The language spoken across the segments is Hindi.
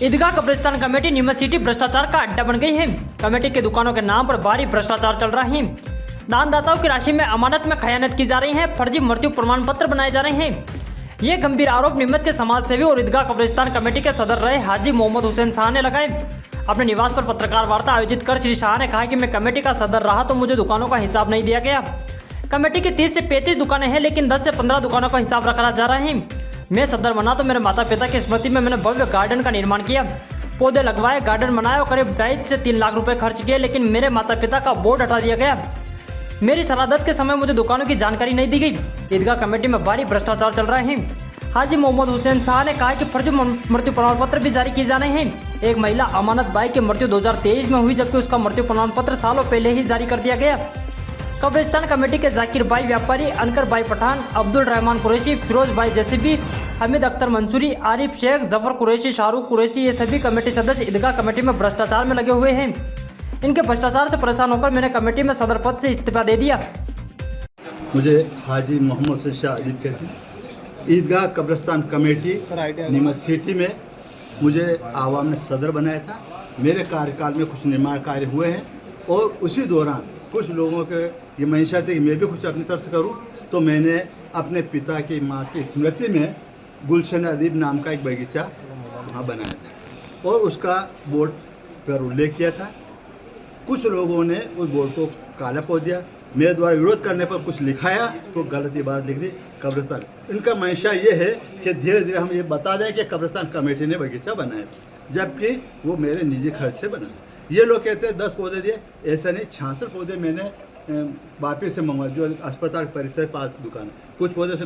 ईदगाह कब्रिस्तान कमेटी नीमच सिटी भ्रष्टाचार का अड्डा बन गई है। कमेटी के दुकानों के नाम पर भारी भ्रष्टाचार चल रहा है। दानदाताओं की राशि में अमानत में खयानत की जा रही है। फर्जी मृत्यु प्रमाण पत्र बनाए जा रहे हैं। ये गंभीर आरोप नीमच के समाज सेवी और ईदगाह कब्रिस्तान कमेटी के सदर रहे हाजी मोहम्मद हुसैन शाह ने लगाए। अपने निवास पर पत्रकार वार्ता आयोजित कर श्री शाह ने कहा कि मैं कमेटी का सदर रहा तो मुझे दुकानों का हिसाब नहीं दिया गया। कमेटी की 30 से 35 दुकानें हैं, लेकिन 10 से 15 दुकानों का हिसाब रखा जा रहा है। मैं सदर बना तो मेरे माता पिता की स्मृति में मैंने भव्य गार्डन का निर्माण किया, पौधे लगवाए, गार्डन बनाया और करीब 2.5 से 3 लाख रुपए खर्च किए, लेकिन मेरे माता पिता का बोर्ड हटा दिया गया। मेरी शहादत के समय मुझे दुकानों की जानकारी नहीं दी गई। ईदगाह कमेटी में भारी भ्रष्टाचार चल रहा है। हाजी मोहम्मद हुसैन शाह ने कहा कि फर्जी मृत्यु प्रमाण पत्र भी जारी किए जाने हैं। एक महिला अमानत बाई की मृत्यु 2023 में हुई, जबकि उसका मृत्यु प्रमाण पत्र सालों पहले ही जारी कर दिया गया। कब्रिस्तान कमेटी के जाकिर भाई व्यापारी, अनकर भाई पठान, अब्दुल रहमान कुरैशी, फिरोज भाई जसीबी, हमीद अख्तर मंसूरी, आरिफ शेख, जफर कुरैशी, शाहरुख कुरैशी, ये सभी कमेटी सदस्य ईदगाह कमेटी में भ्रष्टाचार में लगे हुए हैं। इनके भ्रष्टाचार से परेशान होकर मैंने कमेटी में सदर पद से इस्तीफा दे दिया। मुझे हाजी मोहम्मद हुसैन शाह अदीब कहते हैं। ईदगाह कब्रिस्तान कमेटी नीमच सिटी में मुझे आवाम ने सदर बनाया था। मेरे कार्यकाल में कुछ निर्माण कार्य हुए हैं और उसी दौरान कुछ लोगों के ये मंशा थी कि मैं भी कुछ अपनी तरफ से करूं, तो मैंने अपने पिता की माँ की स्मृति में गुलशन अदीब नाम का एक बगीचा वहाँ बनाया था और उसका बोर्ड पर उल्लेख किया था। कुछ लोगों ने उस बोर्ड को काला पोत दिया। मेरे द्वारा विरोध करने पर कुछ लिखाया तो गलत इबारत लिख दी कब्रिस्तान। इनका मंशा ये है कि धीरे धीरे हम ये बता दें कि कब्रिस्तान कमेटी ने बगीचा बनाया था, जबकि वो मेरे निजी खर्च से बना। ये लोग कहते हैं 10 पौधे दिए, ऐसा नहीं। 66 पौधे मैंने वापिस से मंगवाए, जो अस्पताल परिसर पास दुकान। कुछ पौधे से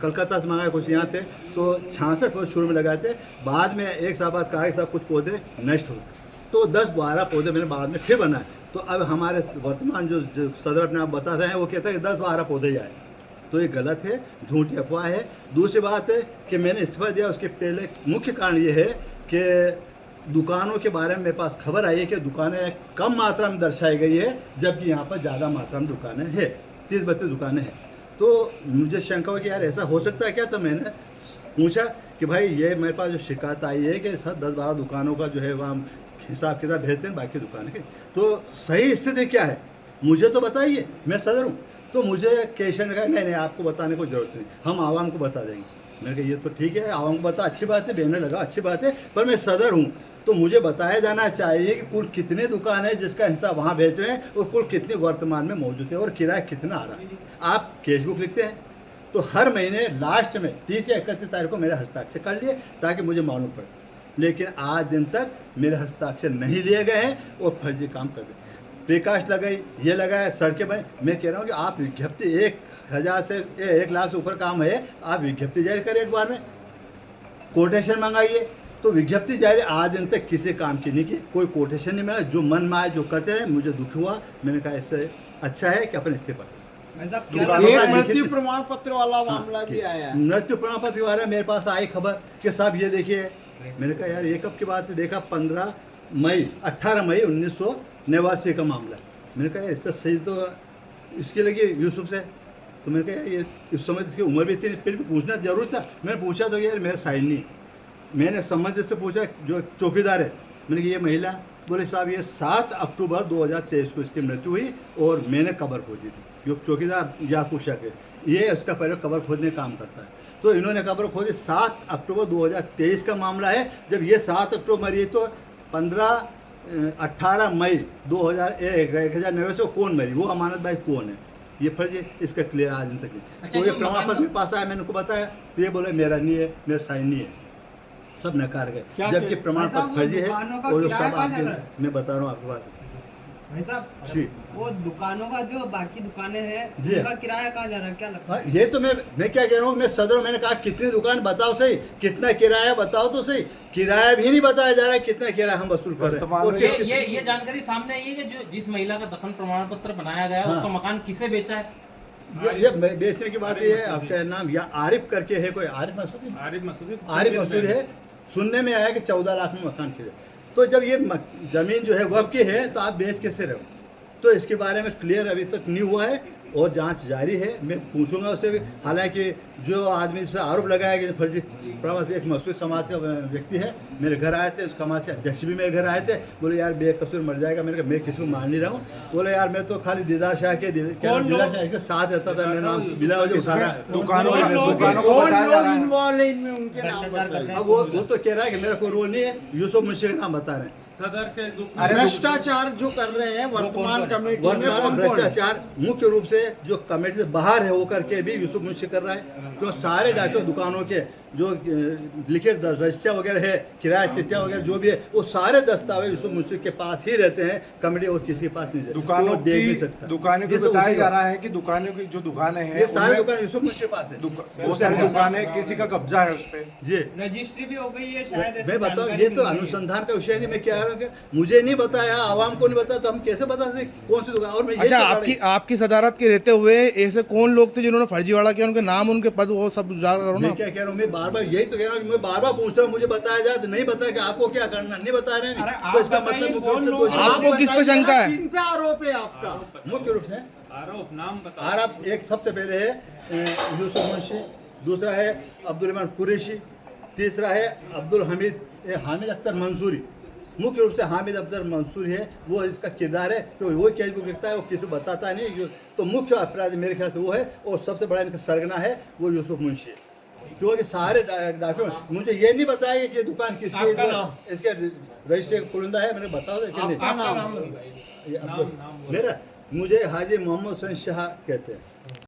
कलकत्ता से मंगाए, कुछ यहाँ थे, तो 66 पौधे शुरू में लगाए थे। बाद में एक साल बाद कहा कि सब कुछ पौधे नष्ट हो, तो 10-12 पौधे मैंने बाद में फिर बनाए। तो अब हमारे वर्तमान जो सदर अपने आप बता रहे हैं, वो कहता है कि 10-12 पौधे ही आए, तो ये गलत है, झूठी अफवाह है। दूसरी बात है कि मैंने इस्तीफा दिया, उसके पहले मुख्य कारण ये है कि दुकानों के बारे में मेरे पास खबर आई है कि दुकानें कम मात्रा में दर्शाई गई है, जबकि यहाँ पर ज़्यादा मात्रा में दुकानें हैं, 30-32 दुकानें हैं। तो मुझे शंका हुई कि यार ऐसा हो सकता है क्या। तो मैंने पूछा कि भाई ये मेरे पास जो शिकायत आई है कि सर 10-12 दुकानों का जो है वहाँ हिसाब किताब भेजते हैं बाकी दुकान के, तो सही स्थिति क्या है मुझे तो बताइए, मैं सदर हूँ। तो मुझे केशन ने कहा नहीं आपको बताने को जरूरत नहीं, हम आवाम को बता देंगे। मैंने कहा ये तो ठीक है, आवाम को बता, अच्छी बात है, बेहने लगा, अच्छी बात है, पर मैं सदर हूँ तो मुझे बताया जाना चाहिए कि कुल कितने दुकान है जिसका हिस्सा वहाँ भेज रहे हैं और कुल कितने वर्तमान में मौजूद है और किराया कितना आ रहा है। आप कैश बुक लिखते हैं तो हर महीने लास्ट में 30 या 31 तारीख को मेरे हस्ताक्षर कर लिए ताकि मुझे मालूम पड़े, लेकिन आज दिन तक मेरे हस्ताक्षर नहीं लिए गए हैं और फर्जी काम कर गए। प्रिकास्ट लगाई, ये लगाया, सड़कें बने। मैं कह रहा हूँ कि आप विज्ञप्ति 1,000 से 1 लाख से ऊपर काम है, आप विज्ञप्ति जारी करें, एक बार में कोटेशन मंगाइए। तो विज्ञप्ति जारी आज दिन तक किसी काम की नहीं की, कोई कोटेशन नहीं मिला। जो मन में आए जो करते रहे, मुझे दुख हुआ। मैंने कहा इससे अच्छा है कि अपने इस्तीफा। एक मृत्यु प्रमाण पत्र वाला मामला भी आया है। मृत्यु प्रमाण पत्र के बारे में मेरे पास आई खबर कि साहब ये देखिए। मैंने कहा यार ये कब की बात है। देखा 18 मई 1989 का मामला। मैंने कहा यार इस पर सही तो इसके लगी यूसुफ से। तो मैंने कहा यार ये इस समय इसकी उम्र भी थी, फिर भी पूछना जरूर था। मैंने पूछा तो यार मेरा साइन नहीं। मैंने संबंधित से पूछा जो चौकीदार है, मैंने कहा ये महिला, बोले साहब ये 7 अक्टूबर 2023 को इसकी मृत्यु हुई और मैंने कब्र खोदी थी। जो चौकीदार याकूब शेख है, ये उसका पहले कब्र खोदने का काम करता है, तो इन्होंने कब्र खोदी। 7 अक्टूबर 2023 का मामला है। जब ये 7 अक्टूबर मरी तो 18 मई 2009 से कौन मरी, वो अमानत भाई कौन है, ये फर्जी इसका क्लियर आज दिन तक नहीं। तो ये प्रमाण पत्र मेरे पास आया, मैंने उनको बताया तो ये बोले मेरा नहीं है, मेरा साइन नहीं है, सब नकार गए, जबकि प्रमाण पत्र फर्जी है। और सब आपके मैं बता रहा हूँ आपके पास भाई साहब जी, वो दुकानों का जो बाकी दुकानें हैं उनका किराया कहाँ जा रहा है, क्या लगता है? ये तो मैं क्या कह रहा हूँ, मैं सदर हूँ। मैंने कहा कितनी दुकान बताओ सही, कितना किराया बताओ तो सही। किराया भी नहीं बताया जा रहा है, कितना किराया हम वसूल कर रहे हैं। ये जानकारी सामने आई है कि जो जिस महिला का दफन प्रमाण पत्र बनाया गया उसका मकान किसे बेचा है? ये बेचने की बात ये है, आपका नाम या आरिफ करके है, कोई आरिफ मसूदी है। सुनने में आया कि 14 लाख में मकान खरीदे। तो जब ये ज़मीन जो है वह की है तो आप बेच कैसे रहो? तो इसके बारे में क्लियर अभी तक नहीं हुआ है और जांच जारी है। मैं पूछूंगा उससे भी। हालांकि जो आदमी इस पर आरोप लगाया कि फर्जी प्रमाण से, एक मसूद समाज का व्यक्ति है, मेरे घर आए थे, उस समाज के अध्यक्ष भी मेरे घर आए थे। बोले यार बेकसूर मर जाएगा। मैंने कहा मैं किसी को मार नहीं रहा हूँ। बोले यार मैं तो खाली दीदार शाह के साथ रहता था, मेरा नाम बिला वजह उठा रहा है। दुकानों को बताया जा रहा है। अब वो तो कह रहा है कि मेरा कोई रोल नहीं है, यूसुफ मुंशी का नाम बता रहे हैं। सदर के भ्रष्टाचार जो कर रहे हैं वर्तमान कमेटी में, कौन भ्रष्टाचार मुख्य रूप से जो कमेटी से बाहर है वो करके भी यूसुफ मुंशी कर रहा है। जो सारे डॉक्टर दुकानों के जो लिखित रजिस्टर वगैरह है, किराया चिट्ठियाँ वगैरह जो भी है, वो सारे दस्तावेज यूसुफ मुंशी के पास ही रहते हैं। कमेटी और किसी के पास नहीं रहते। दुकानों देख नहीं सकता। दुकानें को बताया जा रहा है कि दुकानों की जो दुकानें हैं, ये सारे दुकान यूसुफ मुंशी के पास है। बहुत सारी दुकानें किसी का कब्जा है उस पर। जी रजिस्ट्री भी हो गई है शायद। मैं बताऊँ, ये तो अनुसंधान का विषय नहीं। मैं क्या रहा हूँ, मुझे नहीं बताया, आवाम को नहीं बताया, तो हम कैसे बता सकते कौन सी दुकान। और मैं अच्छा, आपकी सदारत के रहते हुए ऐसे कौन लोग थे जिन्होंने फर्जीवाड़ा किया, उनके नाम, उनके पद, वो सब उजागर करो ना। मैं क्या कह रहा हूँ, मैं बार बार यही तो कह रहा हूँ, मैं बार बार पूछता हूँ, मुझे बताया जाए तो नहीं बताया कि आपको क्या करना, नहीं बता रहे हैं। तो इसका मतलब आपको किस पे शंका है? किन पे आरोप है आपका? मुख्य रूप से आरोप नाम बता। आरोप एक सबसे पहले है यूसुफ मुंशी, दूसरा है अब्दुल रहमान कुरैशी, तीसरा है अब्दुल हामिद अख्तर मंसूरी। मुख्य रूप से हामिद अख्तर मंसूरी है, वो इसका किरदार है, तो वो केस बुक लिखता है, वो किसी को बताता नहीं। तो मुख्य अपराधी मेरे ख्याल से वो है, और सबसे बड़ा इनका सरगना है वो यूसुफ मुंशी है। क्योंकि सारे डॉक्यूमेंट मुझे ये नहीं बताया कि ये दुकान किसकी, इसके रजिस्टर कुलंदा है, मैंने बताओ। मेरा मुझे हाजी मोहम्मद हुसैन शाह कहते हैं।